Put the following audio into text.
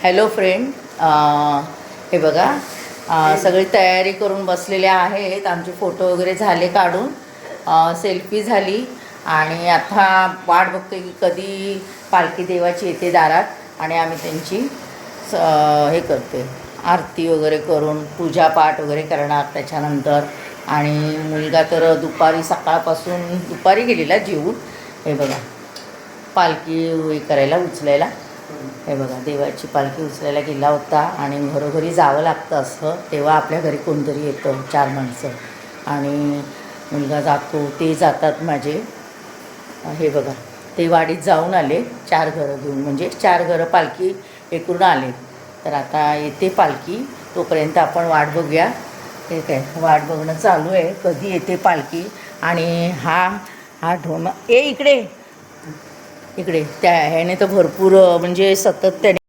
Hello friend, हे बघा, सगळी तयारी करून बसलेले आहेत. आमचे फोटो वगैरे झाले काढून, सेल्फी झाली आणि आता वाट बघते की कधी पालखी देवाची येते दारात आणि आम्ही त्यांची हे करते, आरती वगैरे करून पूजापाठ वगैरे करणार त्याच्यानंतर. आणि मुलगा तर सकाळपासून दुपारी गेलेला जेवून. हे बघा, पालखी हे करायला उचलायला, हे बघा देवाची पालखी उचलायला गेला होता. आणि घरोघरी जावं लागतं असं, तेव्हा आपल्या घरी कोणतरी येतं, 4 माणसं. आणि मुलगा जातो, ते जातात माझे. हे बघा, ते वाडीत जाऊन आले 4 घरं घेऊन, म्हणजे 4 घरं पालखी हे करून आले. तर आता येते पालखी, तोपर्यंत आपण वाट बघूया. ठीक आहे, वाट बघणं चालू आहे कधी येते पालखी. आणि हा ढोमा इकडे इकडे त्या ह्याने तर भरपूर म्हणजे सतत त्याने